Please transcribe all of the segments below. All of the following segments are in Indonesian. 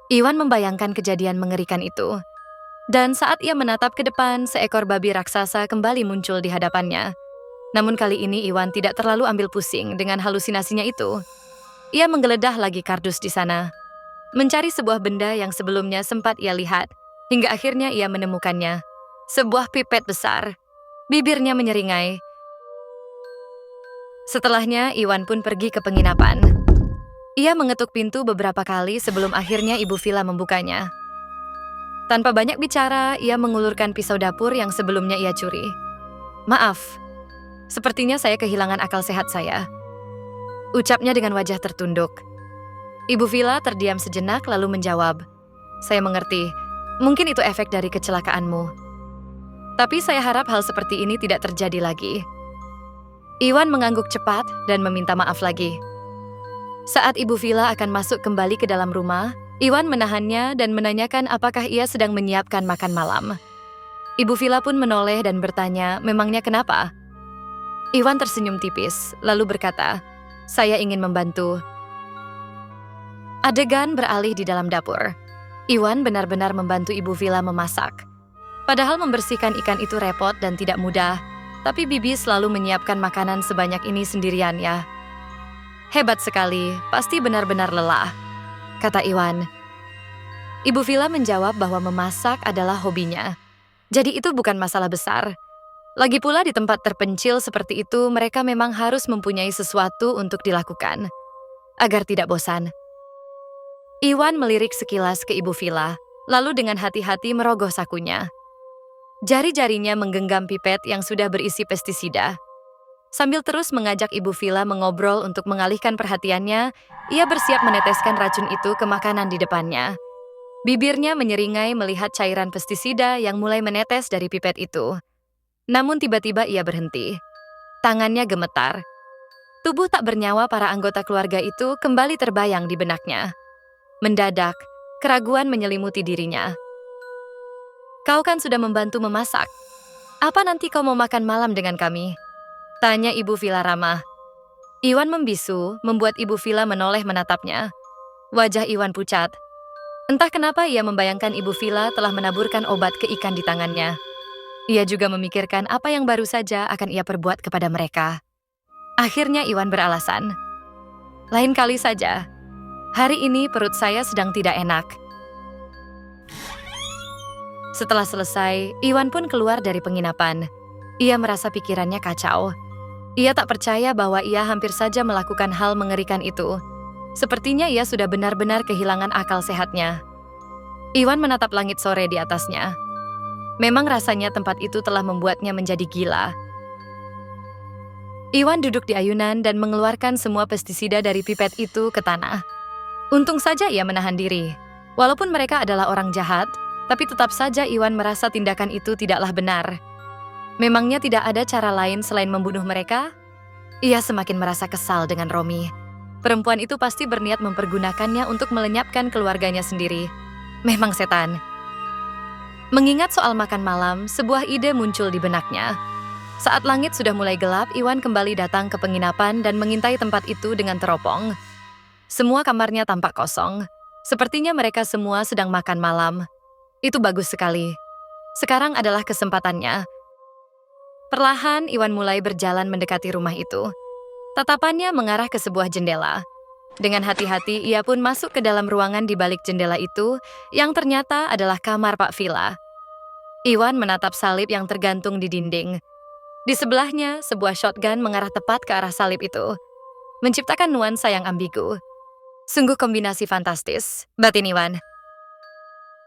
Iwan membayangkan kejadian mengerikan itu. Dan saat ia menatap ke depan, seekor babi raksasa kembali muncul di hadapannya. Namun kali ini Iwan tidak terlalu ambil pusing dengan halusinasinya itu. Ia menggeledah lagi kardus di sana, mencari sebuah benda yang sebelumnya sempat ia lihat, hingga akhirnya ia menemukannya. Sebuah pipet besar. Bibirnya menyeringai. Setelahnya, Iwan pun pergi ke penginapan. Ia mengetuk pintu beberapa kali sebelum akhirnya Ibu Villa membukanya. Tanpa banyak bicara, ia mengulurkan pisau dapur yang sebelumnya ia curi. "Maaf, sepertinya saya kehilangan akal sehat saya," ucapnya dengan wajah tertunduk. Ibu Villa terdiam sejenak lalu menjawab, "Saya mengerti, mungkin itu efek dari kecelakaanmu. Tapi saya harap hal seperti ini tidak terjadi lagi." Iwan mengangguk cepat dan meminta maaf lagi. Saat Ibu Villa akan masuk kembali ke dalam rumah, Iwan menahannya dan menanyakan apakah ia sedang menyiapkan makan malam. Ibu Villa pun menoleh dan bertanya, memangnya kenapa? Iwan tersenyum tipis, lalu berkata, "Saya ingin membantu." Adegan beralih di dalam dapur. Iwan benar-benar membantu Ibu Villa memasak. Padahal membersihkan ikan itu repot dan tidak mudah, tapi Bibi selalu menyiapkan makanan sebanyak ini sendirian ya. "Hebat sekali, pasti benar-benar lelah," kata Iwan. Ibu Villa menjawab bahwa memasak adalah hobinya. Jadi itu bukan masalah besar. Lagi pula di tempat terpencil seperti itu, mereka memang harus mempunyai sesuatu untuk dilakukan, agar tidak bosan. Iwan melirik sekilas ke Ibu Villa, lalu dengan hati-hati merogoh sakunya. Jari-jarinya menggenggam pipet yang sudah berisi pestisida. Sambil terus mengajak Ibu Villa mengobrol untuk mengalihkan perhatiannya, ia bersiap meneteskan racun itu ke makanan di depannya. Bibirnya menyeringai melihat cairan pestisida yang mulai menetes dari pipet itu. Namun tiba-tiba ia berhenti. Tangannya gemetar. Tubuh tak bernyawa para anggota keluarga itu kembali terbayang di benaknya. Mendadak, keraguan menyelimuti dirinya. "Kau kan sudah membantu memasak. Apa nanti kau mau makan malam dengan kami?" tanya Ibu Villa ramah. Iwan membisu, membuat Ibu Villa menoleh menatapnya. Wajah Iwan pucat. Entah kenapa ia membayangkan Ibu Villa telah menaburkan obat ke ikan di tangannya. Ia juga memikirkan apa yang baru saja akan ia perbuat kepada mereka. Akhirnya Iwan beralasan, "Lain kali saja. Hari ini perut saya sedang tidak enak." Setelah selesai, Iwan pun keluar dari penginapan. Ia merasa pikirannya kacau. Ia tak percaya bahwa ia hampir saja melakukan hal mengerikan itu. Sepertinya ia sudah benar-benar kehilangan akal sehatnya. Iwan menatap langit sore di atasnya. Memang rasanya tempat itu telah membuatnya menjadi gila. Iwan duduk di ayunan dan mengeluarkan semua pestisida dari pipet itu ke tanah. Untung saja ia menahan diri. Walaupun mereka adalah orang jahat, tapi tetap saja Iwan merasa tindakan itu tidaklah benar. Memangnya tidak ada cara lain selain membunuh mereka? Ia semakin merasa kesal dengan Romi. Perempuan itu pasti berniat mempergunakannya untuk melenyapkan keluarganya sendiri. Memang setan. Mengingat soal makan malam, sebuah ide muncul di benaknya. Saat langit sudah mulai gelap, Iwan kembali datang ke penginapan dan mengintai tempat itu dengan teropong. Semua kamarnya tampak kosong. Sepertinya mereka semua sedang makan malam. Itu bagus sekali. Sekarang adalah kesempatannya. Perlahan, Iwan mulai berjalan mendekati rumah itu. Tatapannya mengarah ke sebuah jendela. Dengan hati-hati, ia pun masuk ke dalam ruangan di balik jendela itu, yang ternyata adalah kamar Pak Villa. Iwan menatap salib yang tergantung di dinding. Di sebelahnya, sebuah shotgun mengarah tepat ke arah salib itu, menciptakan nuansa yang ambigu. Sungguh kombinasi fantastis, batin Iwan.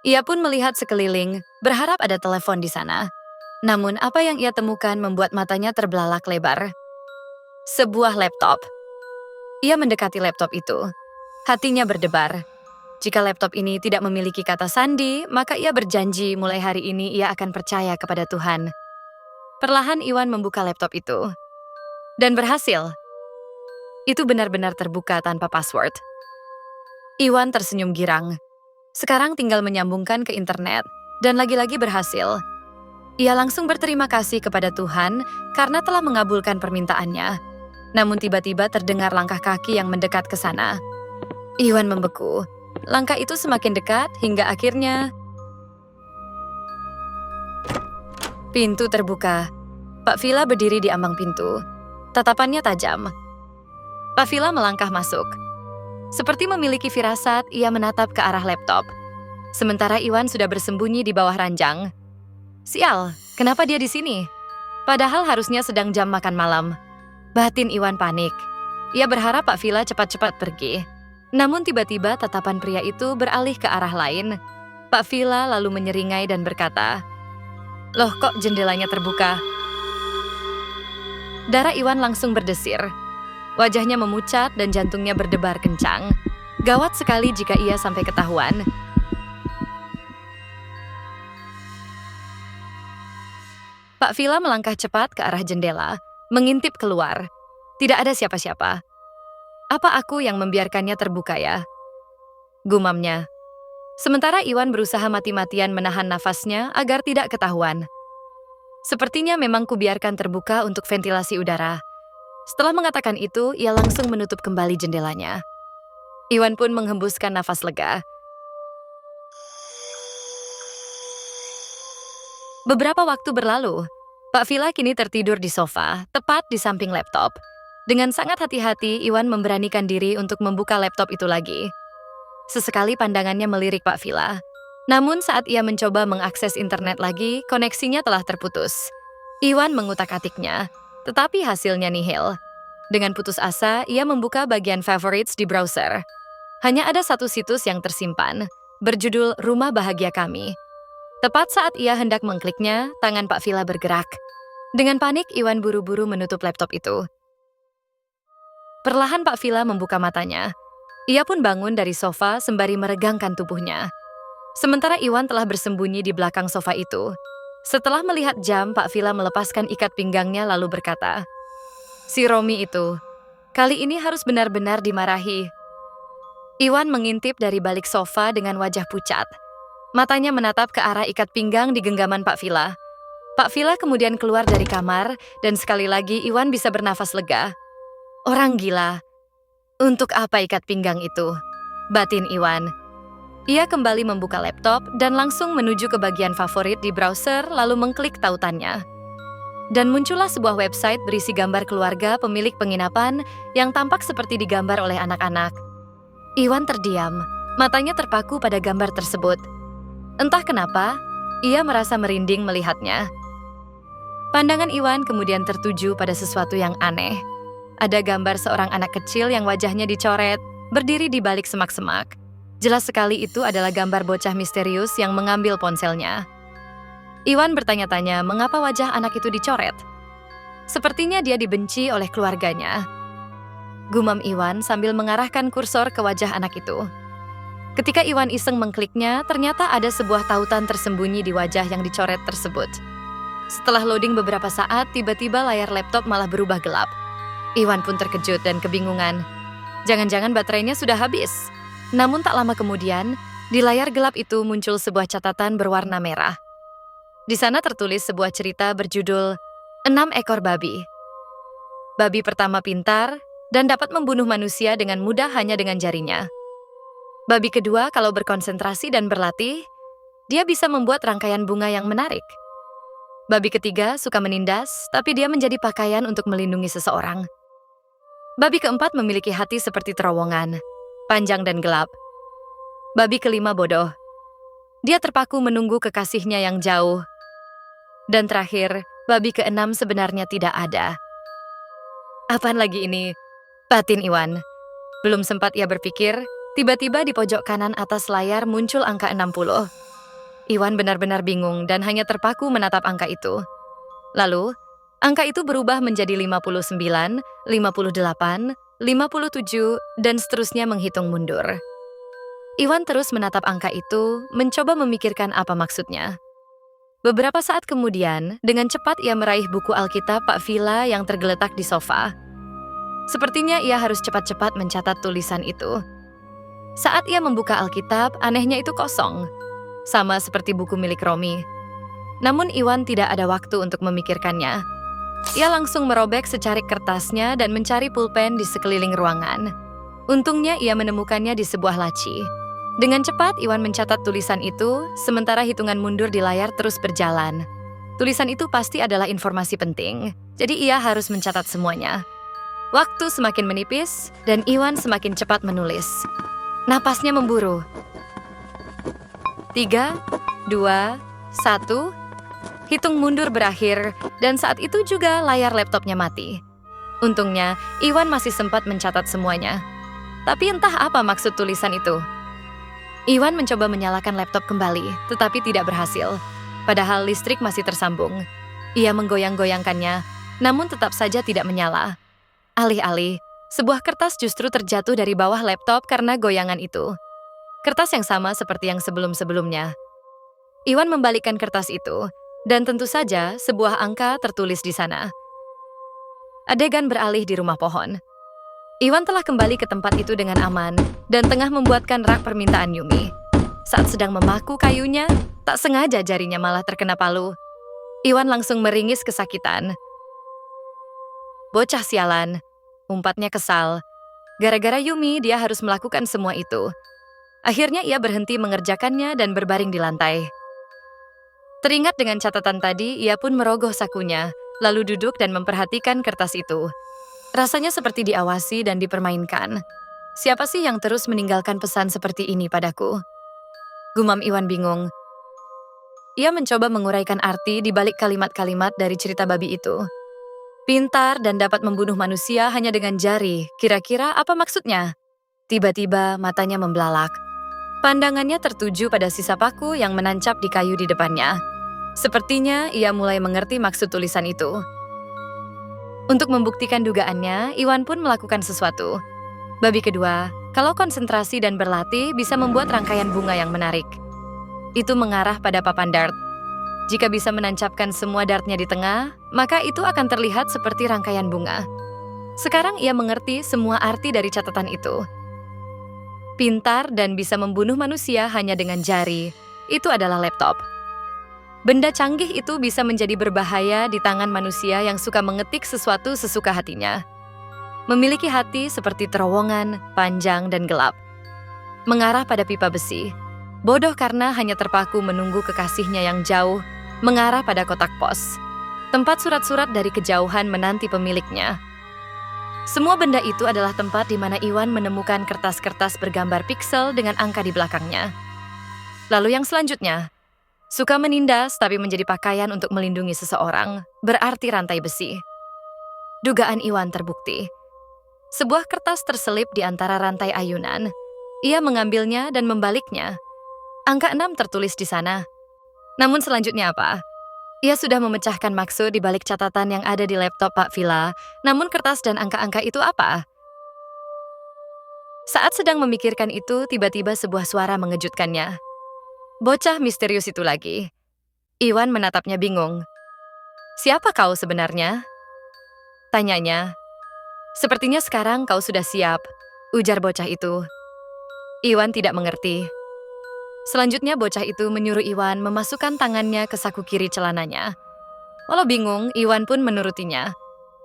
Ia pun melihat sekeliling, berharap ada telepon di sana. Namun apa yang ia temukan membuat matanya terbelalak lebar. Sebuah laptop. Ia mendekati laptop itu. Hatinya berdebar. Jika laptop ini tidak memiliki kata sandi, maka ia berjanji mulai hari ini ia akan percaya kepada Tuhan. Perlahan Iwan membuka laptop itu. Dan berhasil. Itu benar-benar terbuka tanpa password. Iwan tersenyum girang. Sekarang tinggal menyambungkan ke internet. Dan lagi-lagi berhasil. Ia langsung berterima kasih kepada Tuhan karena telah mengabulkan permintaannya. Namun tiba-tiba terdengar langkah kaki yang mendekat ke sana. Iwan membeku. Langkah itu semakin dekat hingga akhirnya pintu terbuka. Pak Vila berdiri di ambang pintu. Tatapannya tajam. Pak Vila melangkah masuk. Seperti memiliki firasat, ia menatap ke arah laptop. Sementara Iwan sudah bersembunyi di bawah ranjang. Sial, kenapa dia di sini? Padahal harusnya sedang jam makan malam. Batin Iwan panik. Ia berharap Pak Vila cepat-cepat pergi. Namun tiba-tiba tatapan pria itu beralih ke arah lain. Pak Vila lalu menyeringai dan berkata, "Loh, kok jendelanya terbuka?" Darah Iwan langsung berdesir. Wajahnya memucat dan jantungnya berdebar kencang. Gawat sekali jika ia sampai ketahuan. Pak Vila melangkah cepat ke arah jendela, mengintip keluar. Tidak ada siapa-siapa. Apa aku yang membiarkannya terbuka ya? Gumamnya. Sementara Iwan berusaha mati-matian menahan nafasnya agar tidak ketahuan. Sepertinya memang kubiarkan terbuka untuk ventilasi udara. Setelah mengatakan itu, ia langsung menutup kembali jendelanya. Iwan pun menghembuskan nafas lega. Beberapa waktu berlalu, Pak Vila kini tertidur di sofa, tepat di samping laptop. Dengan sangat hati-hati, Iwan memberanikan diri untuk membuka laptop itu lagi. Sesekali pandangannya melirik Pak Vila. Namun saat ia mencoba mengakses internet lagi, koneksinya telah terputus. Iwan mengutak-atiknya, tetapi hasilnya nihil. Dengan putus asa, ia membuka bagian favorites di browser. Hanya ada satu situs yang tersimpan, berjudul Rumah Bahagia Kami. Tepat saat ia hendak mengkliknya, tangan Pak Vila bergerak. Dengan panik, Iwan buru-buru menutup laptop itu. Perlahan Pak Vila membuka matanya. Ia pun bangun dari sofa sembari meregangkan tubuhnya. Sementara Iwan telah bersembunyi di belakang sofa itu. Setelah melihat jam, Pak Vila melepaskan ikat pinggangnya lalu berkata, "Si Romi itu, kali ini harus benar-benar dimarahi." Iwan mengintip dari balik sofa dengan wajah pucat. Matanya menatap ke arah ikat pinggang di genggaman Pak Vila. Pak Vila kemudian keluar dari kamar, dan sekali lagi Iwan bisa bernafas lega. Orang gila. Untuk apa ikat pinggang itu? Batin Iwan. Ia kembali membuka laptop dan langsung menuju ke bagian favorit di browser lalu mengklik tautannya. Dan muncullah sebuah website berisi gambar keluarga pemilik penginapan yang tampak seperti digambar oleh anak-anak. Iwan terdiam, matanya terpaku pada gambar tersebut. Entah kenapa, ia merasa merinding melihatnya. Pandangan Iwan kemudian tertuju pada sesuatu yang aneh. Ada gambar seorang anak kecil yang wajahnya dicoret, berdiri di balik semak-semak. Jelas sekali itu adalah gambar bocah misterius yang mengambil ponselnya. Iwan bertanya-tanya mengapa wajah anak itu dicoret. Sepertinya dia dibenci oleh keluarganya. Gumam Iwan sambil mengarahkan kursor ke wajah anak itu. Ketika Iwan iseng mengkliknya, ternyata ada sebuah tautan tersembunyi di wajah yang dicoret tersebut. Setelah loading beberapa saat, tiba-tiba layar laptop malah berubah gelap. Iwan pun terkejut dan kebingungan. Jangan-jangan baterainya sudah habis. Namun tak lama kemudian, di layar gelap itu muncul sebuah catatan berwarna merah. Di sana tertulis sebuah cerita berjudul 6 ekor babi. Babi pertama pintar dan dapat membunuh manusia dengan mudah hanya dengan jarinya. Babi kedua kalau berkonsentrasi dan berlatih, dia bisa membuat rangkaian bunga yang menarik. Babi ketiga suka menindas, tapi dia menjadi pakaian untuk melindungi seseorang. Babi keempat memiliki hati seperti terowongan, panjang dan gelap. Babi kelima bodoh. Dia terpaku menunggu kekasihnya yang jauh. Dan terakhir, babi keenam sebenarnya tidak ada. Apaan lagi ini? Batin Iwan. Belum sempat ia berpikir, tiba-tiba di pojok kanan atas layar muncul angka 60. Iwan benar-benar bingung dan hanya terpaku menatap angka itu. Lalu, angka itu berubah menjadi 59, 58, 57, dan seterusnya menghitung mundur. Iwan terus menatap angka itu, mencoba memikirkan apa maksudnya. Beberapa saat kemudian, dengan cepat ia meraih buku Alkitab Pak Vila yang tergeletak di sofa. Sepertinya ia harus cepat-cepat mencatat tulisan itu. Saat ia membuka Alkitab, anehnya itu kosong. Sama seperti buku milik Romi. Namun Iwan tidak ada waktu untuk memikirkannya. Ia langsung merobek secarik kertasnya dan mencari pulpen di sekeliling ruangan. Untungnya ia menemukannya di sebuah laci. Dengan cepat Iwan mencatat tulisan itu, sementara hitungan mundur di layar terus berjalan. Tulisan itu pasti adalah informasi penting, jadi ia harus mencatat semuanya. Waktu semakin menipis, dan Iwan semakin cepat menulis. Napasnya memburu. 3, 2, 1. Hitung mundur berakhir, dan saat itu juga layar laptopnya mati. Untungnya, Iwan masih sempat mencatat semuanya. Tapi entah apa maksud tulisan itu. Iwan mencoba menyalakan laptop kembali, tetapi tidak berhasil. Padahal listrik masih tersambung. Ia menggoyang-goyangkannya, namun tetap saja tidak menyala. Alih-alih, sebuah kertas justru terjatuh dari bawah laptop karena goyangan itu. Kertas yang sama seperti yang sebelum-sebelumnya. Iwan membalikkan kertas itu, dan tentu saja sebuah angka tertulis di sana. Adegan beralih di rumah pohon. Iwan telah kembali ke tempat itu dengan aman, dan tengah membuatkan rak permintaan Yumi. Saat sedang memaku kayunya, tak sengaja jarinya malah terkena palu. Iwan langsung meringis kesakitan. Bocah sialan, umpatnya kesal. Gara-gara Yumi, dia harus melakukan semua itu. Akhirnya ia berhenti mengerjakannya dan berbaring di lantai. Teringat dengan catatan tadi, ia pun merogoh sakunya, lalu duduk dan memperhatikan kertas itu. Rasanya seperti diawasi dan dipermainkan. Siapa sih yang terus meninggalkan pesan seperti ini padaku? Gumam Iwan bingung. Ia mencoba menguraikan arti di balik kalimat-kalimat dari cerita babi itu. Pintar dan dapat membunuh manusia hanya dengan jari. Kira-kira apa maksudnya? Tiba-tiba matanya membelalak. Pandangannya tertuju pada sisa paku yang menancap di kayu di depannya. Sepertinya ia mulai mengerti maksud tulisan itu. Untuk membuktikan dugaannya, Iwan pun melakukan sesuatu. Babi kedua, kalau konsentrasi dan berlatih bisa membuat rangkaian bunga yang menarik. Itu mengarah pada papan dart. Jika bisa menancapkan semua dartnya di tengah, maka itu akan terlihat seperti rangkaian bunga. Sekarang ia mengerti semua arti dari catatan itu. Pintar dan bisa membunuh manusia hanya dengan jari. Itu adalah laptop. Benda canggih itu bisa menjadi berbahaya di tangan manusia yang suka mengetik sesuatu sesuka hatinya. Memiliki hati seperti terowongan, panjang dan gelap. Mengarah pada pipa besi. Bodoh karena hanya terpaku menunggu kekasihnya yang jauh, mengarah pada kotak pos. Tempat surat-surat dari kejauhan menanti pemiliknya. Semua benda itu adalah tempat di mana Iwan menemukan kertas-kertas bergambar piksel dengan angka di belakangnya. Lalu yang selanjutnya, suka menindas tapi menjadi pakaian untuk melindungi seseorang, berarti rantai besi. Dugaan Iwan terbukti. Sebuah kertas terselip di antara rantai ayunan. Ia mengambilnya dan membaliknya. Angka 6 tertulis di sana. Namun selanjutnya apa? Ia sudah memecahkan maksud di balik catatan yang ada di laptop Pak Villa, namun kertas dan angka-angka itu apa? Saat sedang memikirkan itu, tiba-tiba sebuah suara mengejutkannya. Bocah misterius itu lagi. Iwan menatapnya bingung. Siapa kau sebenarnya? Tanyanya. Sepertinya sekarang kau sudah siap, ujar bocah itu. Iwan tidak mengerti. Selanjutnya bocah itu menyuruh Iwan memasukkan tangannya ke saku kiri celananya. Walau bingung, Iwan pun menurutinya.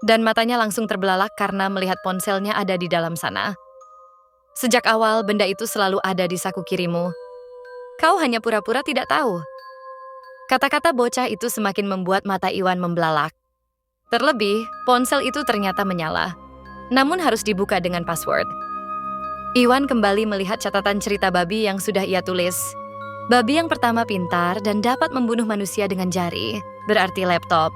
Dan matanya langsung terbelalak karena melihat ponselnya ada di dalam sana. Sejak awal, benda itu selalu ada di saku kirimu. Kau hanya pura-pura tidak tahu. Kata-kata bocah itu semakin membuat mata Iwan membelalak. Terlebih, ponsel itu ternyata menyala. Namun harus dibuka dengan password. Iwan kembali melihat catatan cerita babi yang sudah ia tulis. Babi yang pertama pintar dan dapat membunuh manusia dengan jari, berarti laptop.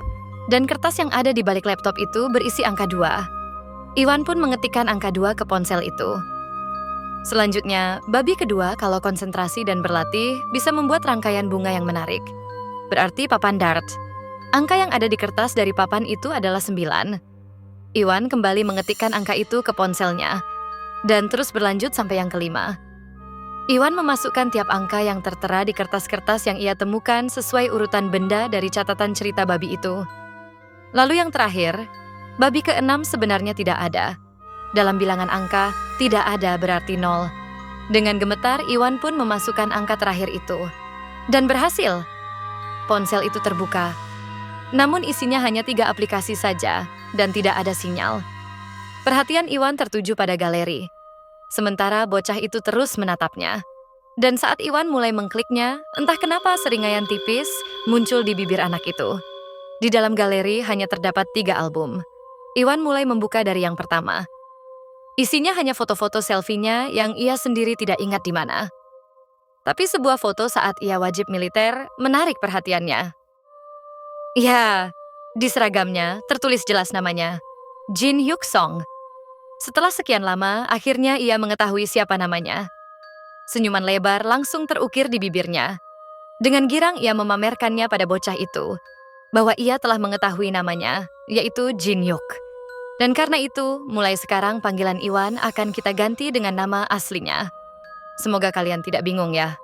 Dan kertas yang ada di balik laptop itu berisi angka 2. Iwan pun mengetikkan angka 2 ke ponsel itu. Selanjutnya, babi kedua kalau konsentrasi dan berlatih bisa membuat rangkaian bunga yang menarik. Berarti papan dart. Angka yang ada di kertas dari papan itu adalah 9. Iwan kembali mengetikkan angka itu ke ponselnya. Dan terus berlanjut sampai yang kelima. Iwan memasukkan tiap angka yang tertera di kertas-kertas yang ia temukan sesuai urutan benda dari catatan cerita babi itu. Lalu yang terakhir, babi ke-6 sebenarnya tidak ada. Dalam bilangan angka, tidak ada berarti 0. Dengan gemetar, Iwan pun memasukkan angka terakhir itu. Dan berhasil. ponsel itu terbuka. Namun isinya hanya 3 aplikasi saja dan tidak ada sinyal. Perhatian Iwan tertuju pada galeri. Sementara bocah itu terus menatapnya. Dan saat Iwan mulai mengkliknya, entah kenapa seringaian tipis muncul di bibir anak itu. Di dalam galeri hanya terdapat 3 album. Iwan mulai membuka dari yang pertama. Isinya hanya foto-foto selfie-nya yang ia sendiri tidak ingat di mana. Tapi sebuah foto saat ia wajib militer menarik perhatiannya. Ya, di seragamnya tertulis jelas namanya, Jin Hyuk Song. Setelah sekian lama, akhirnya ia mengetahui siapa namanya. Senyuman lebar langsung terukir di bibirnya. Dengan girang ia memamerkannya pada bocah itu, bahwa ia telah mengetahui namanya, yaitu Jin Hyuk. Dan karena itu, mulai sekarang panggilan Iwan akan kita ganti dengan nama aslinya. Semoga kalian tidak bingung ya.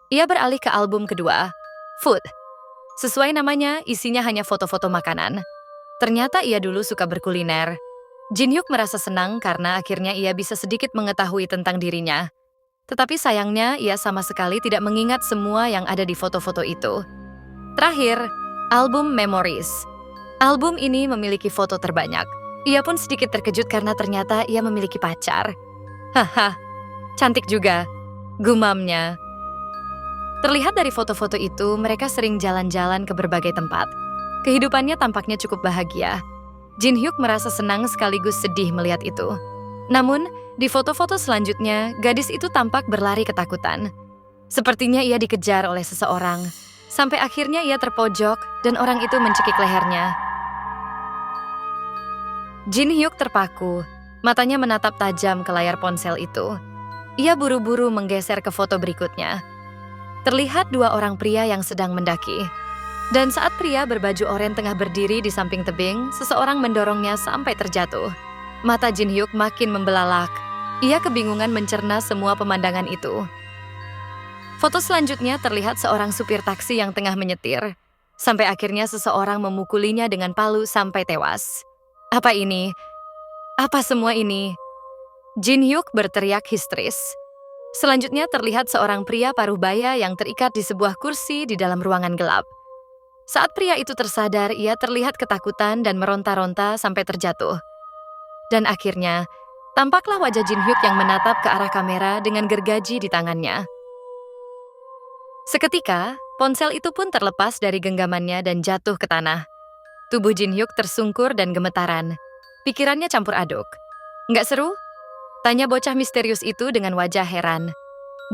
Ia beralih ke album kedua, Food. Sesuai namanya, isinya hanya foto-foto makanan. Ternyata ia dulu suka berkuliner. Jin Hyuk merasa senang karena akhirnya ia bisa sedikit mengetahui tentang dirinya. Tetapi sayangnya, ia sama sekali tidak mengingat semua yang ada di foto-foto itu. Terakhir, album Memories. Album ini memiliki foto terbanyak. Ia pun sedikit terkejut karena ternyata ia memiliki pacar. Haha, cantik juga, gumamnya. Terlihat dari foto-foto itu, mereka sering jalan-jalan ke berbagai tempat. Kehidupannya tampaknya cukup bahagia. Jin Hyuk merasa senang sekaligus sedih melihat itu. Namun, di foto-foto selanjutnya, gadis itu tampak berlari ketakutan. Sepertinya ia dikejar oleh seseorang. Sampai akhirnya ia terpojok dan orang itu mencekik lehernya. Jin Hyuk terpaku, matanya menatap tajam ke layar ponsel itu. Ia buru-buru menggeser ke foto berikutnya. Terlihat 2 orang pria yang sedang mendaki. Dan saat pria berbaju oranye tengah berdiri di samping tebing, seseorang mendorongnya sampai terjatuh. Mata Jin Hyuk makin membelalak. Ia kebingungan mencerna semua pemandangan itu. Foto selanjutnya terlihat seorang supir taksi yang tengah menyetir. Sampai akhirnya seseorang memukulinya dengan palu sampai tewas. Apa ini? Apa semua ini? Jin Hyuk berteriak histeris. Selanjutnya terlihat seorang pria paruh baya yang terikat di sebuah kursi di dalam ruangan gelap. Saat pria itu tersadar, ia terlihat ketakutan dan meronta-ronta sampai terjatuh. Dan akhirnya, tampaklah wajah Jin Hyuk yang menatap ke arah kamera dengan gergaji di tangannya. Seketika, ponsel itu pun terlepas dari genggamannya dan jatuh ke tanah. Tubuh Jin Hyuk tersungkur dan gemetaran. Pikirannya campur aduk. Nggak seru? Tanya bocah misterius itu dengan wajah heran.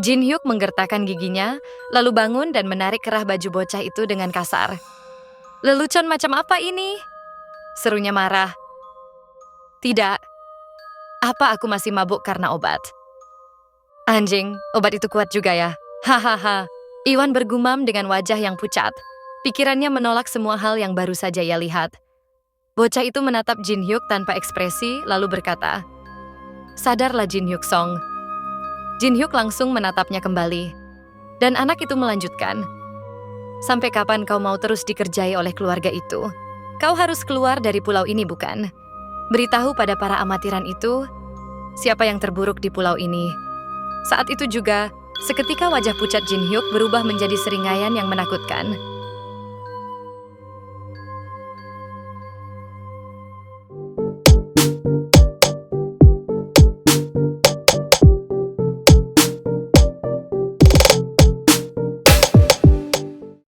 Jin Hyuk menggertakkan giginya, lalu bangun dan menarik kerah baju bocah itu dengan kasar. Lelucon macam apa ini? Serunya marah. Tidak. Apa aku masih mabuk karena obat? Anjing, obat itu kuat juga ya. Hahaha. Iwan bergumam dengan wajah yang pucat. Pikirannya menolak semua hal yang baru saja ia lihat. Bocah itu menatap Jin Hyuk tanpa ekspresi, lalu berkata, "Sadarlah Jin Hyuk Song." Jin Hyuk langsung menatapnya kembali. Dan anak itu melanjutkan, "Sampai kapan kau mau terus dikerjai oleh keluarga itu? Kau harus keluar dari pulau ini, bukan? Beritahu pada para amatiran itu, siapa yang terburuk di pulau ini." Saat itu juga, seketika wajah pucat Jin Hyuk berubah menjadi seringaian yang menakutkan.